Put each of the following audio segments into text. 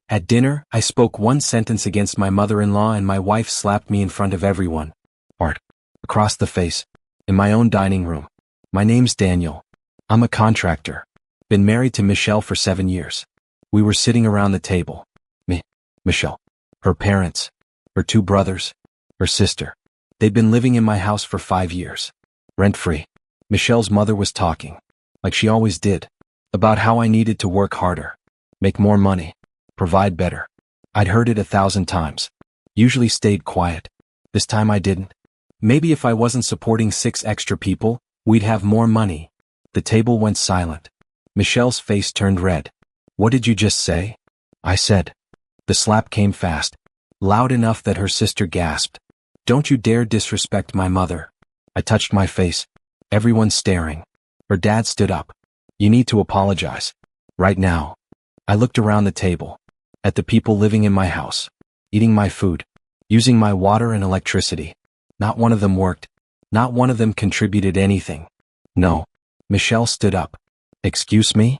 At dinner, I spoke one sentence against my mother-in-law and my wife slapped me in front of everyone. Art. Across the face. In my own dining room. My name's Daniel. I'm a contractor. Been married to Michelle for 7 years. We were sitting around the table. Me, Michelle, her parents, her 2 brothers, her sister. They'd been living in my house for 5 years. Rent-free. Michelle's mother was talking, like she always did, about how I needed to work harder, make more money, provide better. I'd heard it 1,000 times. Usually stayed quiet. This time I didn't. Maybe if I wasn't supporting 6 extra people, we'd have more money. The table went silent. Michelle's face turned red. What did you just say? I said. The slap came fast, loud enough that her sister gasped. Don't you dare disrespect my mother. I touched my face. Everyone staring. Her dad stood up. You need to apologize. Right now. I looked around the table. At the people living in my house. Eating my food. Using my water and electricity. Not one of them worked. Not one of them contributed anything. No. Michelle stood up. Excuse me?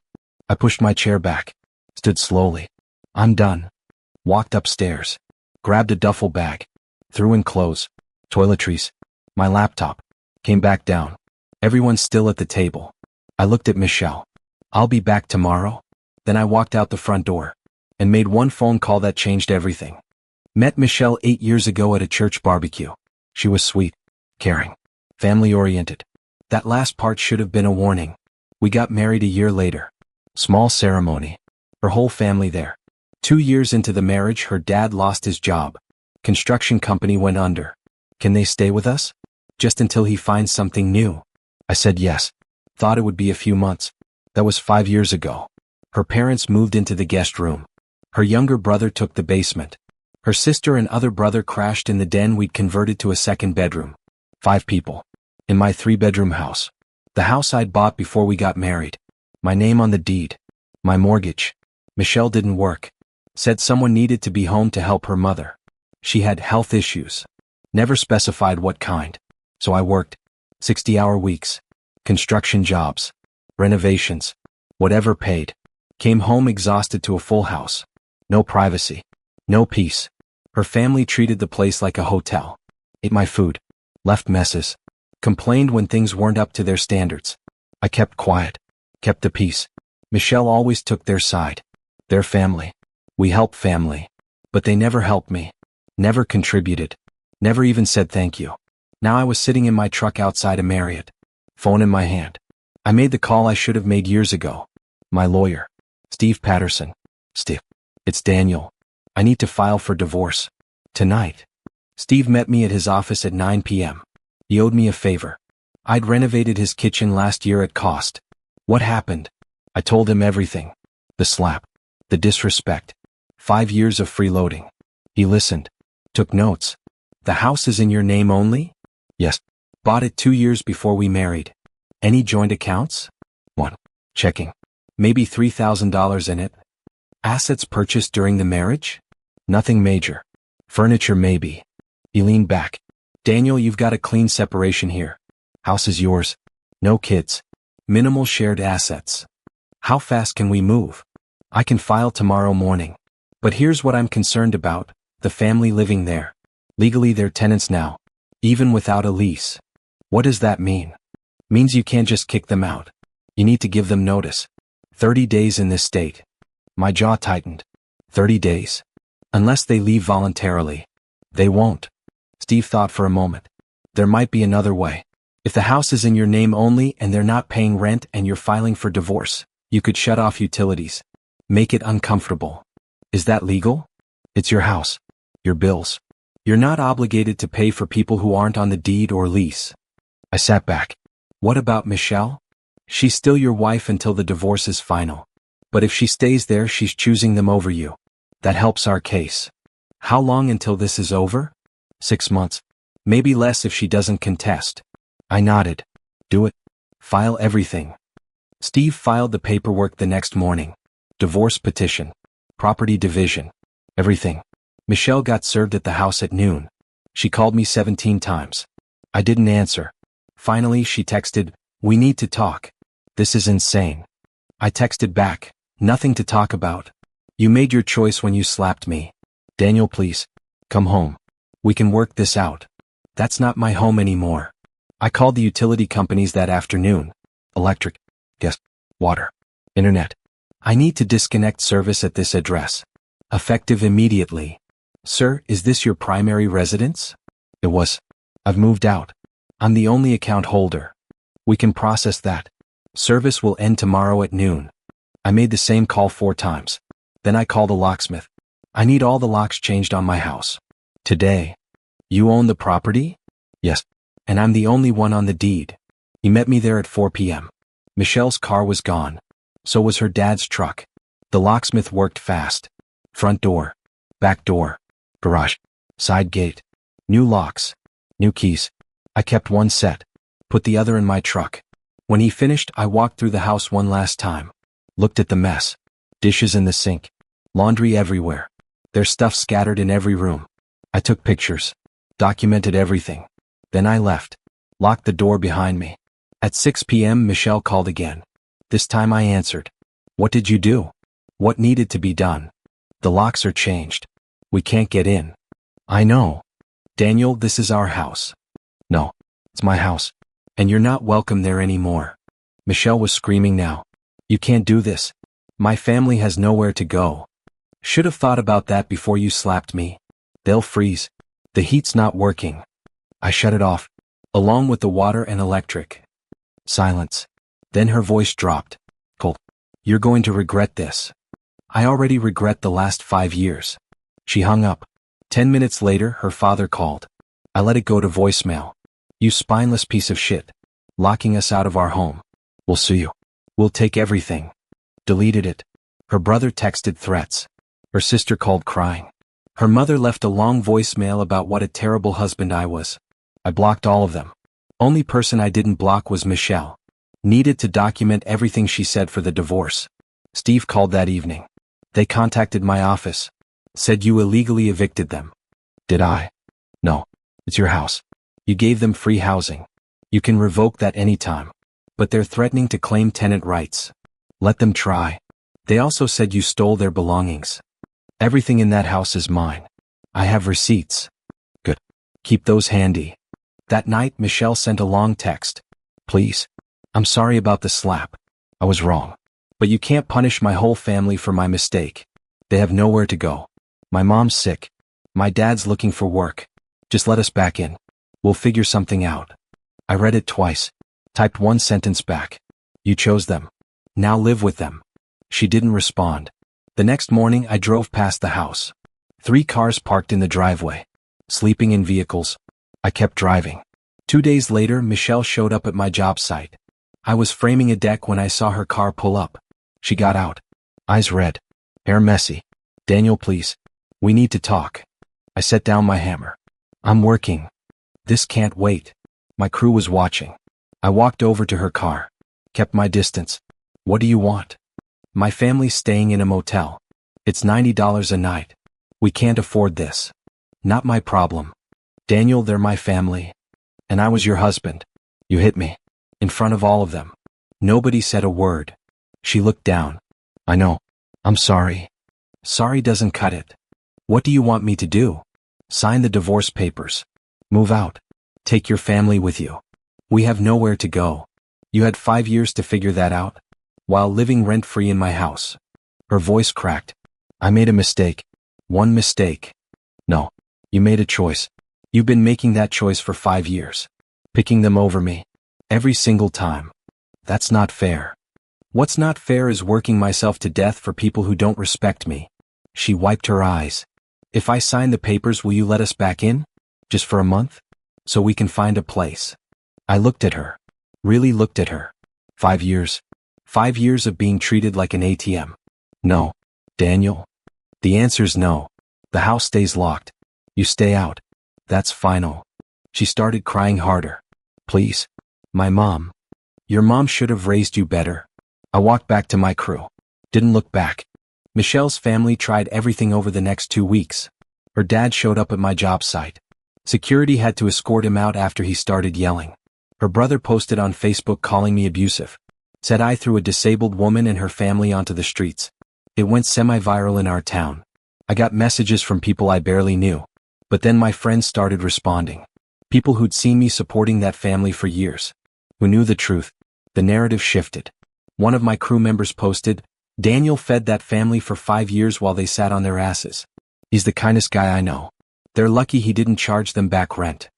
I pushed my chair back. Stood slowly. I'm done. Walked upstairs. Grabbed a duffel bag. Threw in clothes. Toiletries. My laptop. Came back down. Everyone's still at the table. I looked at Michelle. I'll be back tomorrow. Then I walked out the front door. And made one phone call that changed everything. Met Michelle 8 years ago at a church barbecue. She was sweet, caring, family-oriented. That last part should have been a warning. We got married a year later. Small ceremony. Her whole family there. 2 years into the marriage, her dad lost his job. Construction company went under. Can they stay with us? Just until he finds something new. I said yes. Thought it would be a few months. That was 5 years ago. Her parents moved into the guest room. Her younger brother took the basement. Her sister and other brother crashed in the den we'd converted to a 2nd bedroom. 5 people. In my 3-bedroom house. The house I'd bought before we got married. My name on the deed. My mortgage. Michelle didn't work. Said someone needed to be home to help her mother. She had health issues. Never specified what kind. So I worked. 60-hour weeks. Construction jobs. Renovations. Whatever paid. Came home exhausted to a full house. No privacy. No peace. Her family treated the place like a hotel. Ate my food. Left messes. Complained when things weren't up to their standards. I kept quiet. Kept the peace. Michelle always took their side. Their family. We help family. But they never helped me. Never contributed. Never even said thank you. Now I was sitting in my truck outside a Marriott. Phone in my hand. I made the call I should have made years ago. My lawyer. Steve Patterson. Steve. It's Daniel. I need to file for divorce. Tonight. Steve met me at his office at 9 p.m. He owed me a favor. I'd renovated his kitchen last year at cost. What happened? I told him everything. The slap. The disrespect. 5 years of freeloading. He listened. Took notes. The house is in your name only? Yes. Bought it 2 years before we married. Any joint accounts? 1. Checking. Maybe $3,000 in it. Assets purchased during the marriage? Nothing major. Furniture maybe. He leaned back. Daniel, you've got a clean separation here. House is yours. No kids. Minimal shared assets. How fast can we move? I can file tomorrow morning. But here's what I'm concerned about, the family living there. Legally they're tenants now. Even without a lease. What does that mean? Means you can't just kick them out. You need to give them notice. 30 days in this state. My jaw tightened. 30 days. Unless they leave voluntarily. They won't. Steve thought for a moment. There might be another way. If the house is in your name only and they're not paying rent and you're filing for divorce, you could shut off utilities. Make it uncomfortable. Is that legal? It's your house. Your bills. You're not obligated to pay for people who aren't on the deed or lease. I sat back. What about Michelle? She's still your wife until the divorce is final. But if she stays there, she's choosing them over you. That helps our case. How long until this is over? 6 months. Maybe less if she doesn't contest. I nodded. Do it. File everything. Steve filed the paperwork the next morning. Divorce petition. Property division. Everything. Michelle got served at the house at noon. She called me 17 times. I didn't answer. Finally, she texted, "We need to talk. This is insane." I texted back, "Nothing to talk about." You made your choice when you slapped me. Daniel, please. Come home. We can work this out. That's not my home anymore. I called the utility companies that afternoon. Electric, gas, water, internet. I need to disconnect service at this address. Effective immediately. Sir, is this your primary residence? It was. I've moved out. I'm the only account holder. We can process that. Service will end tomorrow at noon. I made the same call 4 times. Then I called a locksmith. I need all the locks changed on my house. Today. You own the property? Yes. And I'm the only one on the deed. He met me there at 4 p.m. Michelle's car was gone. So was her dad's truck. The locksmith worked fast. Front door. Back door. Garage. Side gate. New locks. New keys. I kept one set. Put the other in my truck. When he finished, I walked through the house one last time. Looked at the mess. Dishes in the sink. Laundry everywhere. There's stuff scattered in every room. I took pictures. Documented everything. Then I left. Locked the door behind me. At 6 p.m. Michelle called again. This time I answered. What did you do? What needed to be done? The locks are changed. We can't get in. I know. Daniel, this is our house. No, it's my house. And you're not welcome there anymore. Michelle was screaming now. You can't do this. My family has nowhere to go. Should have thought about that before you slapped me. They'll freeze. The heat's not working. I shut it off, along with the water and electric. Silence. Then her voice dropped. Cole, you're going to regret this. I already regret the last 5 years. She hung up. 10 minutes later, her father called. I let it go to voicemail. You spineless piece of shit. Locking us out of our home. We'll sue you. We'll take everything. Deleted it. Her brother texted threats. Her sister called crying. Her mother left a long voicemail about what a terrible husband I was. I blocked all of them. Only person I didn't block was Michelle. Needed to document everything she said for the divorce. Steve called that evening. They contacted my office. Said you illegally evicted them. Did I? No. It's your house. You gave them free housing. You can revoke that anytime. But they're threatening to claim tenant rights. Let them try. They also said you stole their belongings. Everything in that house is mine. I have receipts. Good. Keep those handy. That night, Michelle sent a long text. Please. I'm sorry about the slap. I was wrong. But you can't punish my whole family for my mistake. They have nowhere to go. My mom's sick. My dad's looking for work. Just let us back in. We'll figure something out. I read it twice. Typed one sentence back. You chose them. Now live with them. She didn't respond. The next morning I drove past the house. 3 cars parked in the driveway. Sleeping in vehicles. I kept driving. 2 days later, Michelle showed up at my job site. I was framing a deck when I saw her car pull up. She got out. Eyes red. Hair messy. Daniel, please. We need to talk. I set down my hammer. I'm working. This can't wait. My crew was watching. I walked over to her car. Kept my distance. What do you want? My family's staying in a motel. It's $90 a night. We can't afford this. Not my problem. Daniel, they're my family. And I was your husband. You hit me. In front of all of them. Nobody said a word. She looked down. I know. I'm sorry. Sorry doesn't cut it. What do you want me to do? Sign the divorce papers. Move out. Take your family with you. We have nowhere to go. You had 5 years to figure that out. While living rent-free in my house. Her voice cracked. I made a mistake. One mistake. No. You made a choice. You've been making that choice for 5 years. Picking them over me. Every single time. That's not fair. What's not fair is working myself to death for people who don't respect me. She wiped her eyes. If I sign the papers, will you let us back in? Just for a month? So we can find a place. I looked at her. Really looked at her. 5 years. 5 years of being treated like an ATM. No. Daniel? The answer's no. The house stays locked. You stay out. That's final. She started crying harder. Please. My mom. Your mom should have raised you better. I walked back to my crew. Didn't look back. Michelle's family tried everything over the next 2 weeks. Her dad showed up at my job site. Security had to escort him out after he started yelling. Her brother posted on Facebook calling me abusive. Said I threw a disabled woman and her family onto the streets. It went semi-viral in our town. I got messages from people I barely knew. But then my friends started responding. People who'd seen me supporting that family for years. Who knew the truth. The narrative shifted. One of my crew members posted, "Daniel fed that family for 5 years while they sat on their asses. He's the kindest guy I know. They're lucky he didn't charge them back rent."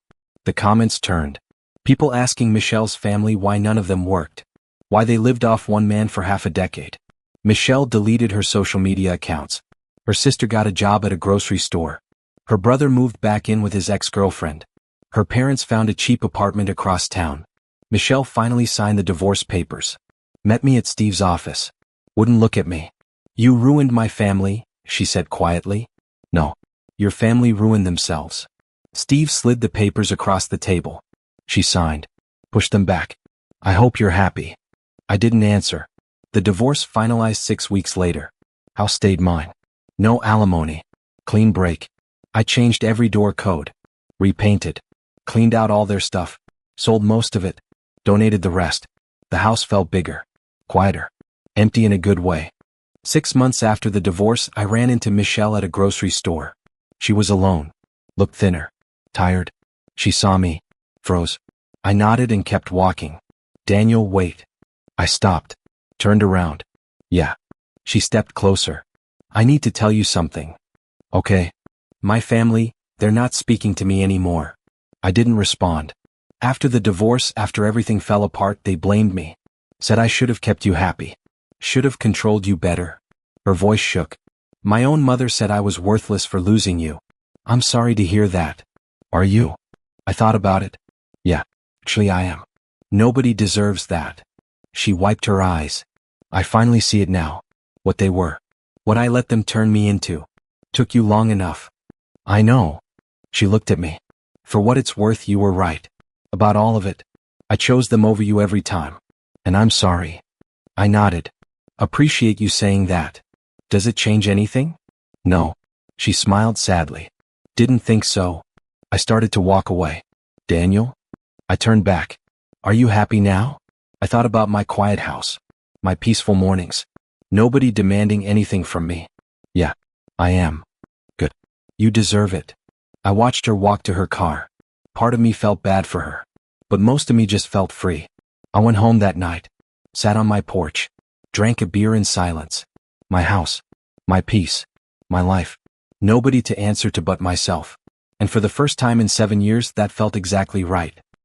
The comments turned. People asking Michelle's family why none of them worked. Why they lived off one man for half a decade. Michelle deleted her social media accounts. Her sister got a job at a grocery store. Her brother moved back in with his ex-girlfriend. Her parents found a cheap apartment across town. Michelle finally signed the divorce papers. Met me at Steve's office. Wouldn't look at me. "You ruined my family," she said quietly. "No. Your family ruined themselves." Steve slid the papers across the table. She signed. Pushed them back. "I hope you're happy." I didn't answer. The divorce finalized 6 weeks later. House stayed mine. No alimony. Clean break. I changed every door code. Repainted. Cleaned out all their stuff. Sold most of it. Donated the rest. The house felt bigger. Quieter. Empty in a good way. 6 months after the divorce, I ran into Michelle at a grocery store. She was alone. Looked thinner. Tired. She saw me. Froze. I nodded and kept walking. "Daniel, wait." I stopped. Turned around. "Yeah." She stepped closer. "I need to tell you something." "Okay." "My family, they're not speaking to me anymore." I didn't respond. After the divorce, after everything fell apart, they blamed me. Said I should have kept you happy. Should have controlled you better. Her voice shook. "My own mother said I was worthless for losing you." "I'm sorry to hear that." "Are you?" I thought about it. "Yeah, actually I am. Nobody deserves that." She wiped her eyes. "I finally see it now. What they were. What I let them turn me into. Took you long enough." "I know." She looked at me. "For what it's worth, you were right. About all of it. I chose them over you every time. And I'm sorry." I nodded. "Appreciate you saying that. Does it change anything?" "No." She smiled sadly. "Didn't think so." I started to walk away. "Daniel?" I turned back. "Are you happy now?" I thought about my quiet house. My peaceful mornings. Nobody demanding anything from me. "Yeah, I am." "Good. You deserve it." I watched her walk to her car. Part of me felt bad for her. But most of me just felt free. I went home that night. Sat on my porch. Drank a beer in silence. My house. My peace. My life. Nobody to answer to but myself. And for the first time in 7 years, that felt exactly right.